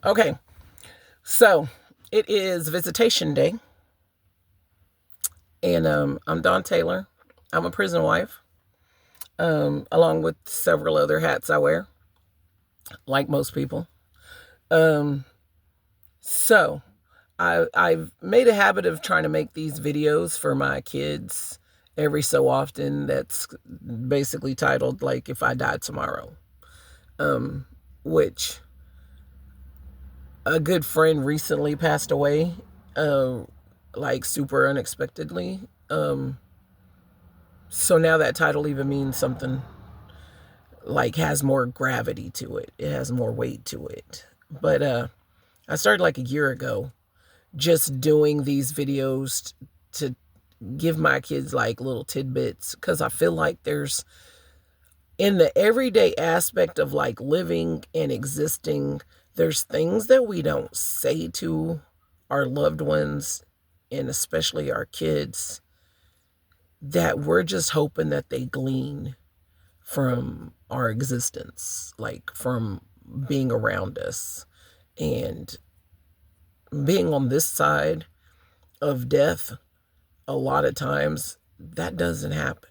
Okay, so it is visitation day, and I'm Dawn Taylor. I'm a prison wife, along with several other hats I wear, like most people. Um, so I've made a habit of trying to make these videos for my kids every so often. That's basically titled like "If I Died Tomorrow," um, which a good friend recently passed away, uh, like super unexpectedly. So now that title even means something, like has more gravity to it. It has more weight to it. But I started like a year ago just doing these videos to give my kids like little tidbits because I feel like there's in the everyday aspect of like living and existing, there's things that we don't say to our loved ones and especially our kids that we're just hoping that they glean from our existence, like from being around us and being on this side of death. A lot of times that doesn't happen.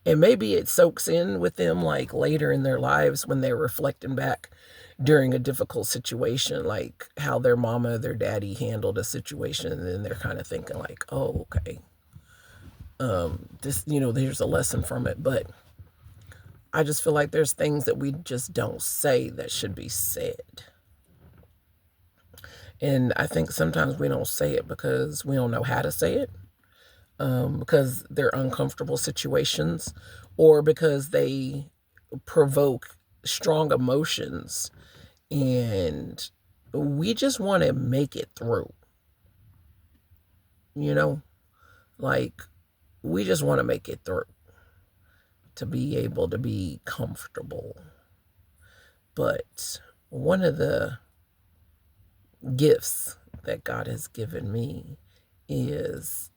And maybe it soaks in with them like later in their lives when they're reflecting back during a difficult situation, like how their mama, their daddy handled a situation, and then they're kind of thinking like, oh, okay, this, there's a lesson from it. But I just feel like there's things that we just don't say that should be said. And I think sometimes we don't say it because we don't know how to say it, because they're uncomfortable situations or because they provoke strong emotions. And we just want to make it through, you know, like we just want to make it through to be able to be comfortable. But one of the gifts that God has given me is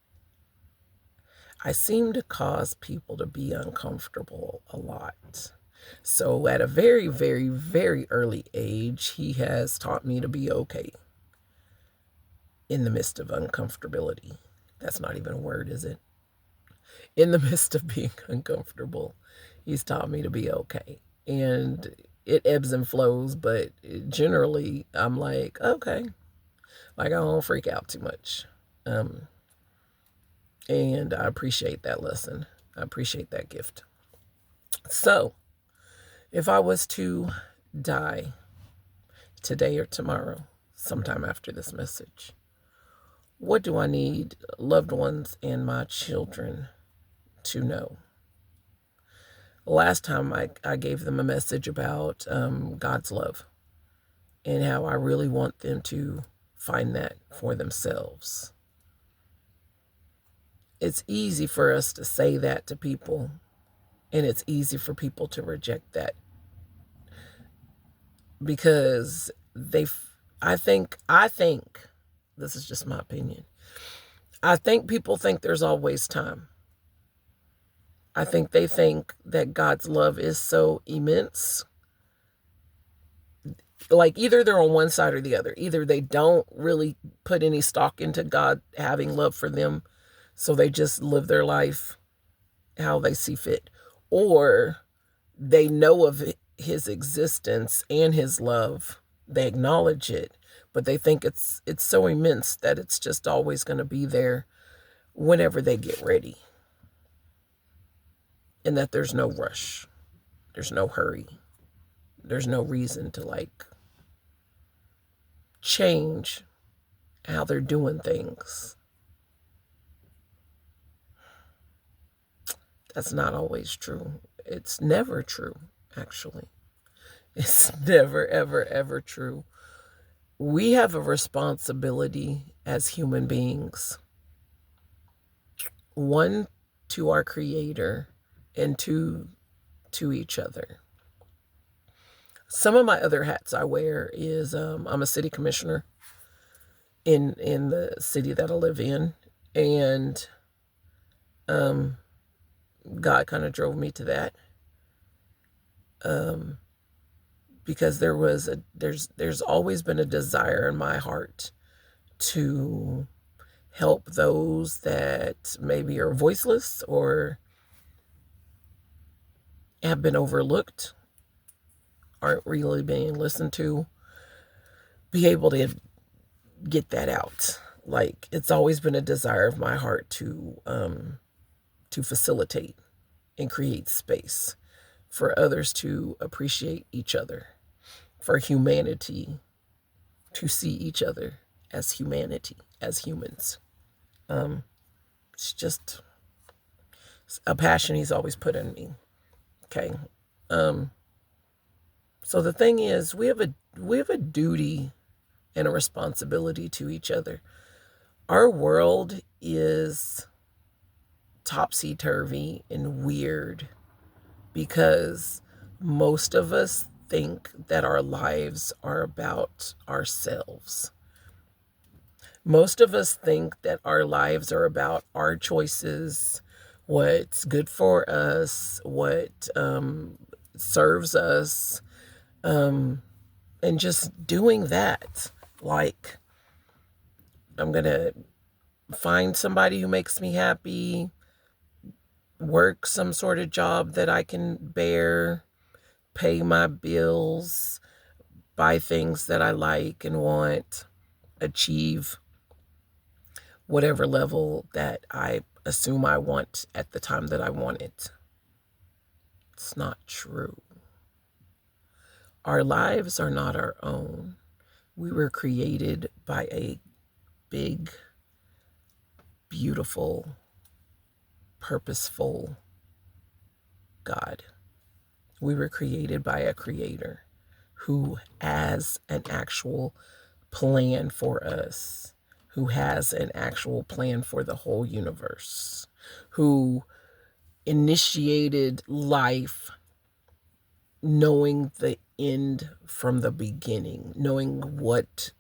I seem to cause people to be uncomfortable a lot. So at a very, very, very early age, He has taught me to be okay in the midst of uncomfortability. That's not even a word, is it? In the midst of being uncomfortable, He's taught me to be okay. And it ebbs and flows, but generally, I'm like, okay. Like, I don't freak out too much. Um, and I appreciate that lesson. I appreciate that gift. So, if I was to die today or tomorrow, sometime after this message, what do I need loved ones and my children to know? Last time I gave them a message about God's love and how I really want them to find that for themselves. It's easy for us to say that to people, and it's easy for people to reject that because I think this is just my opinion. I think people think there's always time. I think they think that God's love is so immense. Like either they're on one side or the other. Either they don't really put any stock into God having love for them, so they just live their life how they see fit, or they know of His existence and His love. They acknowledge it, but they think it's so immense that it's just always going to be there whenever they get ready, and that there's no rush, there's no hurry, there's no reason to like change how they're doing things. That's not always true. It's never true, actually. It's never, ever, ever true. We have a responsibility as human beings, one, to our Creator, and two, to each other. Some of my other hats I wear is I'm a city commissioner in the city that I live in, and um, God kind of drove me to that, because there's always been a desire in my heart to help those that maybe are voiceless or have been overlooked, aren't really being listened to, be able to get that out. Like, it's always been a desire of my heart to facilitate and create space for others to appreciate each other, for humanity to see each other as humanity, as humans. It's just a passion he's always put in me. Okay. So the thing is, we have a duty and a responsibility to each other. Our world is topsy-turvy and weird because most of us think that our lives are about ourselves. Most of us think that our lives are about our choices, what's good for us, what serves us, and just doing that. Like, I'm going to find somebody who makes me happy, work some sort of job that I can bear, pay my bills, buy things that I like and want, achieve whatever level that I assume I want at the time that I want it. It's not true. Our lives are not our own. We were created by a big, beautiful, purposeful God. We were created by a creator who has an actual plan for us, who has an actual plan for the whole universe, who initiated life knowing the end from the beginning, knowing what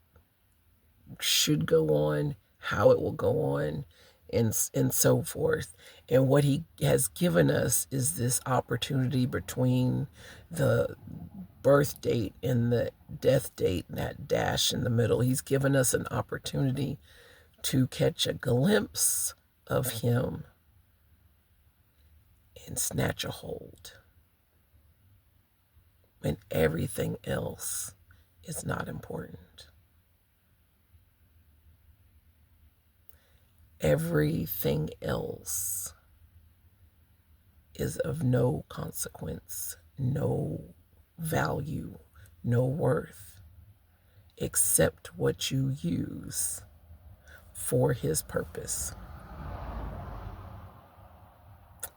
should go on, how it will go on, and so forth. And what he has given us is this opportunity between the birth date and the death date, that dash in the middle. He's given us an opportunity to catch a glimpse of him and snatch a hold when everything else is not important. Everything else is of no consequence, no value, no worth, except what you use for his purpose.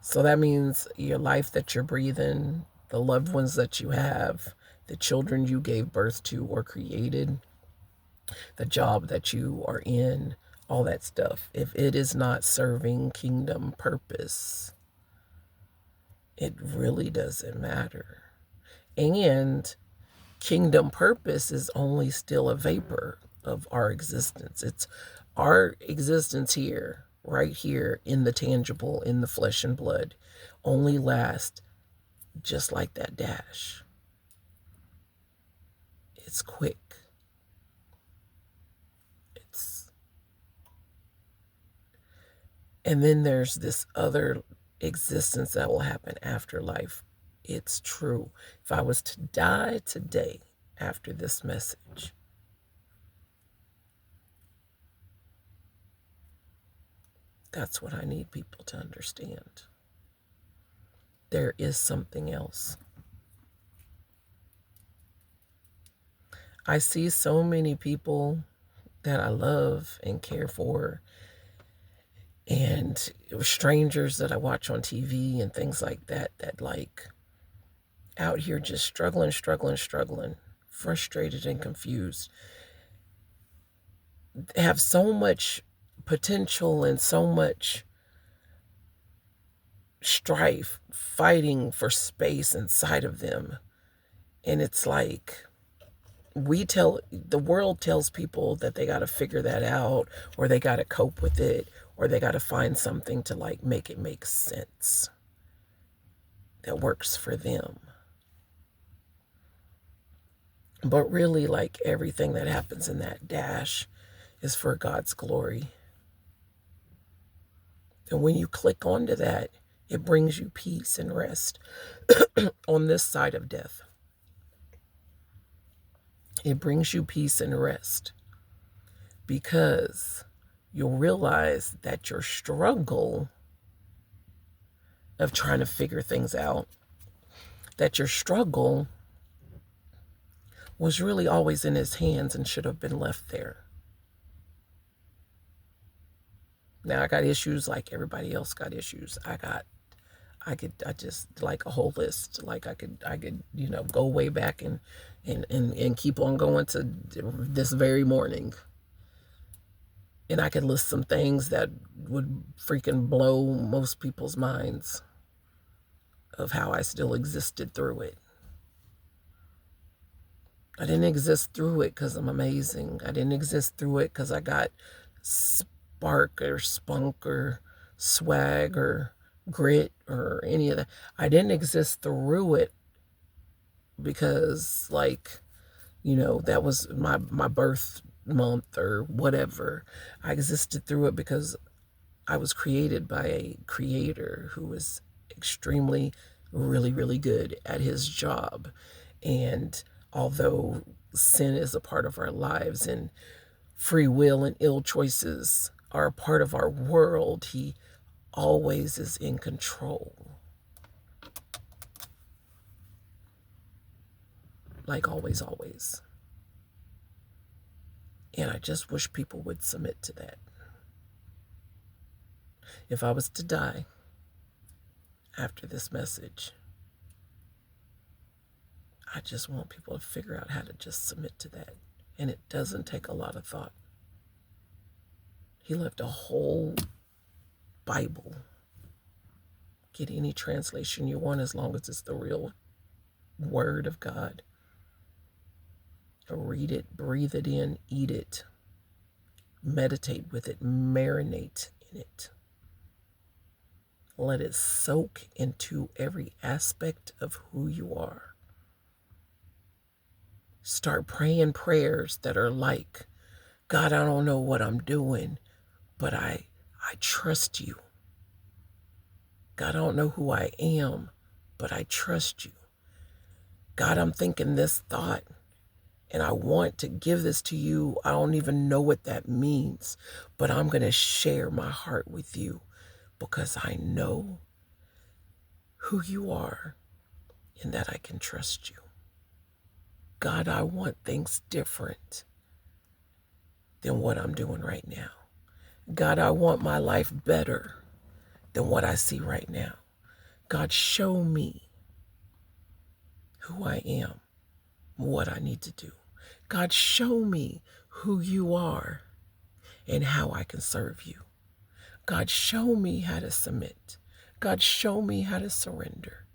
So that means your life that you're breathing, the loved ones that you have, the children you gave birth to or created, the job that you are in, all that stuff. If it is not serving kingdom purpose, it really doesn't matter. And kingdom purpose is only still a vapor of our existence. It's our existence here, right here in the tangible, in the flesh and blood, only lasts just like that dash. It's quick. And then there's this other existence that will happen after life. It's true. If I was to die today after this message, that's what I need people to understand. There is something else. I see so many people that I love and care for, and strangers that I watch on TV and things like that, that like out here just struggling, frustrated and confused, have so much potential and so much strife fighting for space inside of them. And it's like, the world tells people that they got to figure that out, or they got to cope with it, or they got to find something to like make it make sense that works for them. But really, like, everything that happens in that dash is for God's glory. And when you click onto that, it brings you peace and rest on this side of death. It brings you peace and rest because you'll realize that your struggle of trying to figure things out, that your struggle was really always in his hands and should have been left there. Now I got issues like everybody else got issues. I just like a whole list. Like I could, go way back and keep on going to this very morning. And I could list some things that would freaking blow most people's minds of how I still existed through it. I didn't exist through it because I'm amazing. I didn't exist through it because I got spark or spunk or swag or grit or any of that. I didn't exist through it because, that was my birth month or whatever. I existed through it because I was created by a creator who was extremely, really, really good at his job. And although sin is a part of our lives and free will and ill choices are a part of our world, he always is in control. Like always, always. And I just wish people would submit to that. If I was to die after this message, I just want people to figure out how to just submit to that. And it doesn't take a lot of thought. He left a whole Bible. Get any translation you want as long as it's the real word of God. Read it, breathe it in, eat it, meditate with it, marinate in it. Let it soak into every aspect of who you are. Start praying prayers that are like, God, I don't know what I'm doing, but I trust you. God, I don't know who I am, but I trust you. God, I'm thinking this thought, and I want to give this to you. I don't even know what that means, but I'm going to share my heart with you because I know who you are and that I can trust you. God, I want things different than what I'm doing right now. God, I want my life better than what I see right now. God, show me who I am, what I need to do. God, show me who you are and how I can serve you. God, show me how to submit. God, show me how to surrender.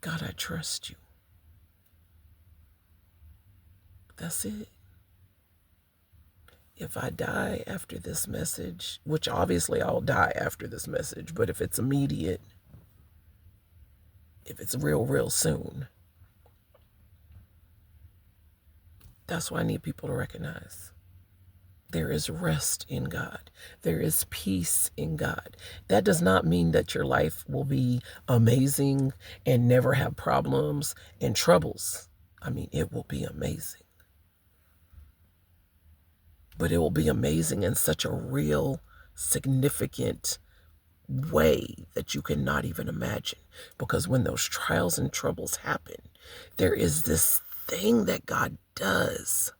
God, I trust you. That's it. If I die after this message, which obviously I'll die after this message, but if it's immediate, if it's real, real soon, that's what I need people to recognize. There is rest in God. There is peace in God. That does not mean that your life will be amazing and never have problems and troubles. I mean, it will be amazing. But it will be amazing in such a real, significant way that you cannot even imagine. Because when those trials and troubles happen, there is this thing that God does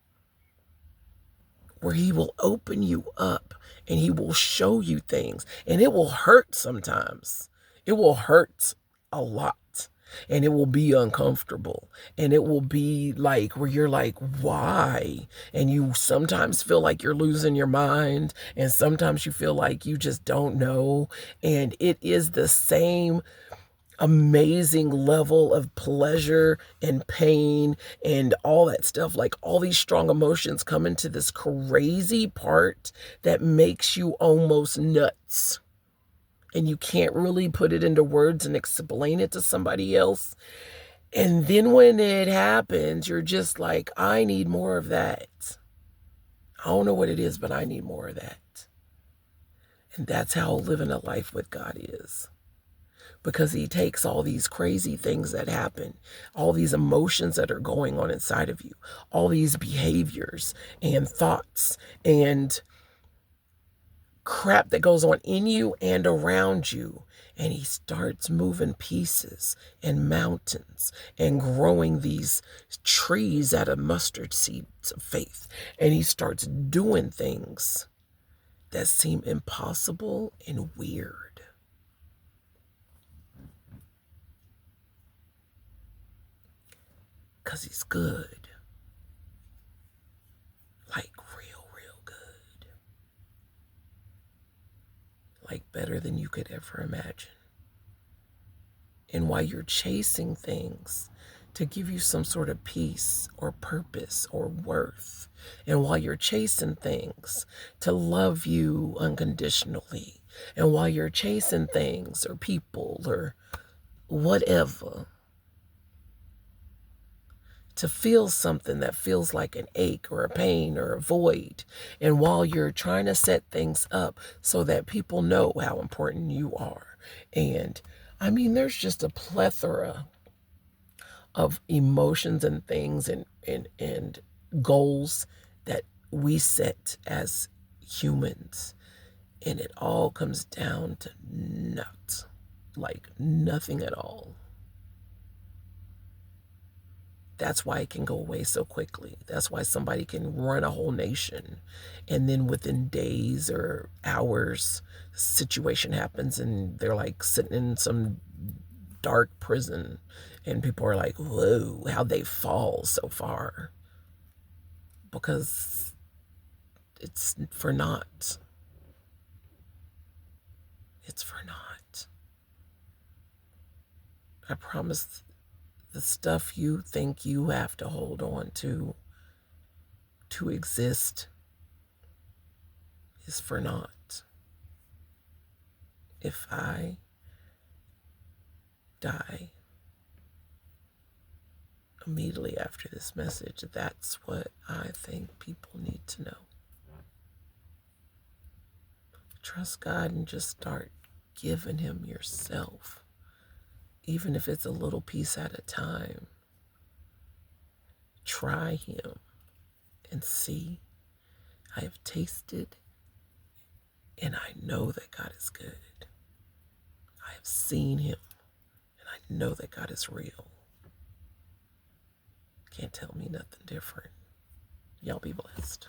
where he will open you up and he will show you things. And it will hurt sometimes. It will hurt a lot. And it will be uncomfortable. And it will be like where you're like, why? And you sometimes feel like you're losing your mind. And sometimes you feel like you just don't know. And it is the same amazing level of pleasure and pain and all that stuff. Like all these strong emotions come into this crazy part that makes you almost nuts. And you can't really put it into words and explain it to somebody else. And then when it happens, you're just like, I need more of that. I don't know what it is, but I need more of that. And that's how living a life with God is. Because he takes all these crazy things that happen, all these emotions that are going on inside of you, all these behaviors and thoughts and crap that goes on in you and around you, and he starts moving pieces and mountains and growing these trees out of mustard seeds of faith. And he starts doing things that seem impossible and weird. Because he's good. Like real good. Like better than you could ever imagine. And while you're chasing things to give you some sort of peace or purpose or worth, and while you're chasing things to love you unconditionally, and while you're chasing things or people or whatever, to feel something that feels like an ache or a pain or a void, and while you're trying to set things up so that people know how important you are. And I mean, there's just a plethora of emotions and things and goals that we set as humans. And it all comes down to nuts, like nothing at all. That's why it can go away so quickly. That's why somebody can run a whole nation, and then within days or hours, a situation happens and they're like sitting in some dark prison, and people are like, whoa, how'd they fall so far? Because it's for naught. It's for naught. I promise, the stuff you think you have to hold on to exist is for naught. If I die immediately after this message, that's what I think people need to know. Trust God and just start giving him yourself, even if it's a little piece at a time. Try him and see. I have tasted and I know that God is good. I have seen him and I know that God is real. Can't tell me nothing different. Y'all be blessed.